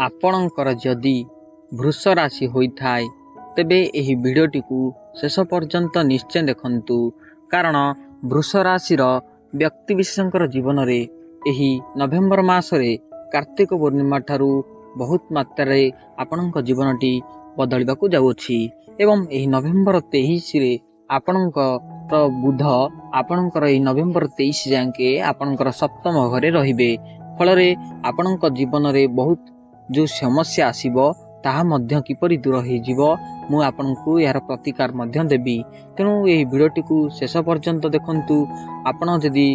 आपणकर जदि वृष राशि होइथाय तेबे एही भिडियोटी को शेष पर्यंत निश्चय देखंतु कारण वृष राशिर व्यक्तिविशेषकर जीवन रे एही नवेम्बर मासरे कार्तिक पूर्णिमा ठारू बहुत मात्रा आपणक जीवनटी बदलिबाकू जाउछि एवं एही नवेम्बर 23 रे आपणकर बुध आपणकर एही नवेम्बर 23 जाके आपणकर सप्तम घरे रहिबे फलरे आपणक जीवन रे बहुत जो समस्या आसीबो ताहा मध्य किपरि दूर होइजिवो मु आपनकु यार प्रतिकार मध्य देबी। तेणु एही भिडियोटी को शेष पर्यंत देखंतु। आपण जदि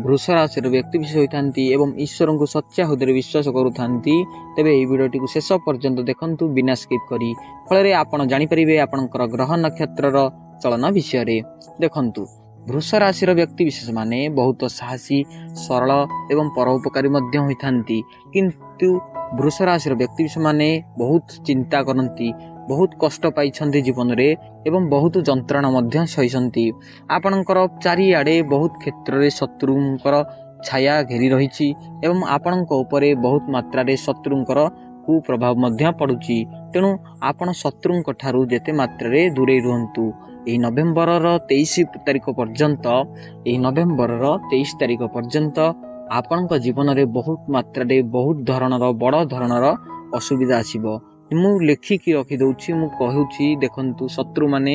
वृष राशि व्यक्ति विशेष होइथांती एवं ईश्वर को सच्चा हृदय विश्वास करूथांती तेबे एही भिडियोटी को शेष पर्यंत देखंतु बिना स्किप करी फलरे आपण जानि परिबे आपनकर ग्रह नक्षत्रर चलन विषय रे। देखंतु वृष राशि व्यक्ति विशेष माने बहुत साहसी सरल एवं परोपकारी मध्य होइथांती किंतु वृष राशि व्यक्ति विशेष माने बहुत चिंता करती बहुत कष्ट पाई जीवन रे एवं बहुत जंत्रणा मध्य सहिसंती। आपणकर चारिआडे बहुत क्षेत्र रे शत्रुंकर छाया घेरी रही एवं आपणक उपरे बहुत मात्रा रे शत्रुंकर कुप्रभाव मध्य पड़ुची। तेणु आपण शत्रुंक ठारू जेते मात्रा रे दूरे रुहंतु। एही नवेम्बर 23 तारिख पर्यंत नवेम्बर 23 तारिख पर्यंत आपणक जीवन रे बहुत मात्रा रे बहुत धरणर बड़ धरणर असुविधा आसीबो। मु लेखिकी रखी दउछि मु कहउछि देखंतु शत्रु माने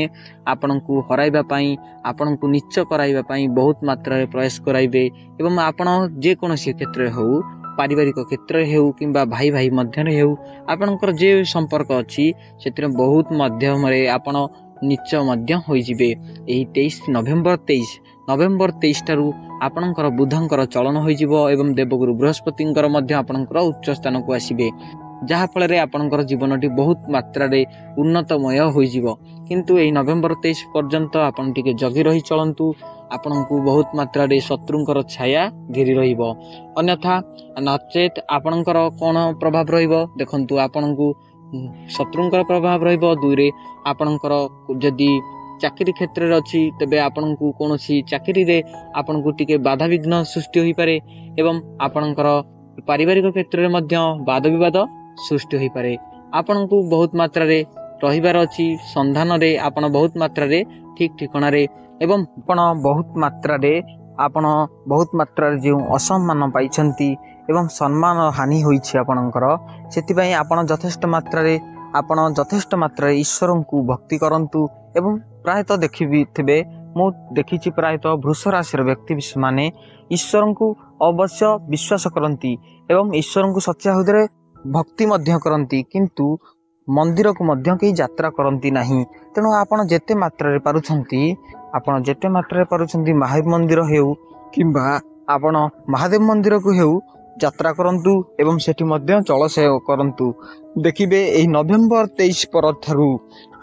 आपणकु हराइबा पई आपणकु नीच कराइबा पई बहुत मात्रा रे प्रयास कराइबे एवं आपण जे कोनोसी क्षेत्र रे हो पारिवारिक क्षेत्र रे हो किंबा भाई भाई मध्य रे हो आपणकर जे संपर्क अछि सेतिर बहुत माध्यम रे आपण नीच मध्य होई जिवे। एही 23 नवेम्बर 23 टारू आपणकर बुधंकर चलन होई जिवो एवं देवगुरु बृहस्पतिंकर मध्य आपणकर उच्च स्थान को आसीबे जहा फल रे आपणकर जीवनटी बहुत मात्रा रे उन्नतमय होई जिवो। किंतु एही नवेम्बर 23 पर्यंत आपण टिके जगी रही चलंतु आपणकु बहुत मात्रा रे शत्रुंकर छाया घेरी रहिबो अन्यथा नचेत आपणकर कोन प्रभाव रहिबो देखंतु आपणकु शत्रुंकर प्रभाव रहिबो दुरे आपणकर जदि चाकरी क्षेत्र रे अछि तबे आपणकु कोनोसी चाकरी रे आपणकु टिके बाधा विघ्न सृष्टि होई पारे एवं आपणकर पारिवारिक क्षेत्र रे मध्य वाद विवाद सृष्टि होई पारे। आपणकु बहुत मात्रा रे रहिबार अछि संधान रे आपण बहुत मात्रा रे ठीक ठिकाना रे एवं आपण बहुत मात्रा रे जो असम्मान पाइछंती एवं सम्मान हानि होईछि आपणकर सेति पई आपण यथेष्ट मात्रा रे ईश्वर को भक्ति करंतु एवं प्रायतः देखि थिबे मु देखिछि प्रायतः वृष राशि व्यक्ति विशेष माने ईश्वर को अवश्य विश्वास करंती एवं ईश्वर को सच्चा हृदय भक्ति मध्य करंती किंतु मंदिर को मध्य कई यात्रा करंती नहीं। तेणु आपण जेते मात्रा रे पारुछंती महादेव मंदिर हेउ किंबा आपण महादेव मंदिर को हेउ यात्रा करंतु एवं सेठी मध्य चल से करंतु देखिबे एही नवेम्बर 23 पर थारू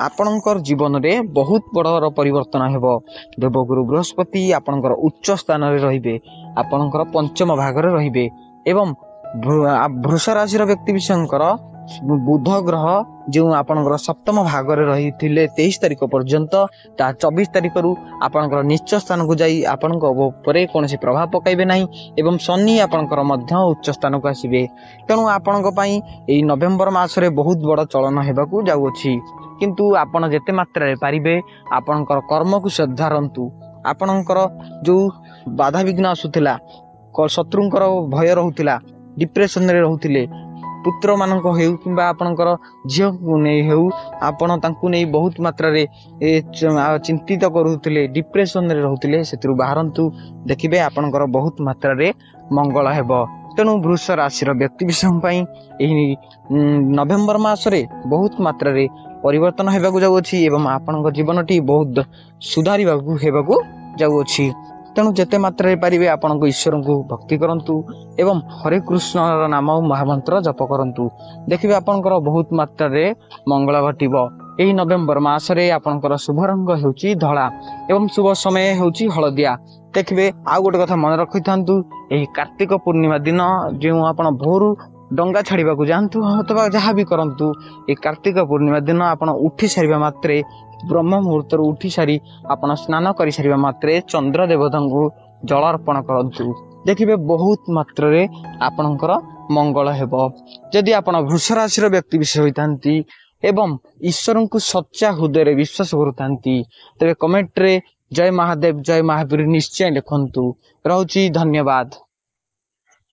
आपणकर जीवन रे बहुत बड़ परिवर्तन हेबो। देवगुरु बृहस्पति आपणकर उच्च स्थान रे रहिबे आपणकर पंचम भाग रे रहिबे एवं वृष राशि व्यक्ति विशेषकर बुध ग्रह जो आपणकर सप्तम भाग रे रहिथिले 23 तारिख पर्यंत ता 24 तारिख रु आपणकर निश्चय स्थान को जाई आपणक उपरे कोनोसी प्रभाव पकाइबे नाही एवं शनि आपणकर मध्य उच्च स्थान को आसीबे। तेणु आपणक पई एही नवेम्बर मास रे बहुत बड़ चलन हेबाकू जाउछि किंतु आपण जेते मात्रा रे पारिबे आपणकर कर्म को श्रद्धारंतु आपणकर जो बाधा विघ्न आसुथिला शत्रुंकर भय रहुथिला डिप्रेशन रे रहुथिले पुत्र मानक हेउ किंबा आपणकर झियो को नै हेउ आपण तांकु नै बहुत मात्रा रे चिंतित करूथिले डिप्रेशन रे रहुथिले सेतिरु बाहरंतु देखिबे आपणकर बहुत मात्रा रे मंगल हेबो। तेणु वृष राशि व्यक्ति विशेष पई एही नवेम्बर मास रे बहुत मात्रा रे परिवर्तन हेबाकू जाउछि एवं आपणक जीवनटी बहुत सुधारिबाकू हेबाकू जाउछि। तेणु जेते मात्रा रे पारिबे आपणक ईश्वर को भक्ति करंतु एवं हरे कृष्ण नाम महामंत्र जप करंतु देखिबे आपणकर बहुत मात्रा रे मंगल घटिबो। एही नवेम्बर मास रे आपणकर शुभ रंग हेउची धळा एवं शुभ समय हेउची हळदिया। देखिबे आ गोटे कथा मन रखिथांतु एही कार्तिक पूर्णिमा दिन जे आपण भोरु डंगा छाड़ीबा को जानतु अथवा जहाँ भी करंतु ए कार्तिक पूर्णिमा दिन आपण उठी सारिबा मात्रे ब्रह्म मुहूर्त उठी सारी आपण स्नान करि सारिबा मात्रे चंद्र देवता को जल अर्पण करंतु देखिबे बहुत मात्रा रे आपणकर मंगल हेबो। जदि आपण वृष राशि व्यक्ति विशेष होइतांती एवं ईश्वर को सच्चा हृदय विश्वास करतांती तेरे कमेंट रे जय महादेव जय महावीर निश्चय लिखंतु। रहुची धन्यवाद।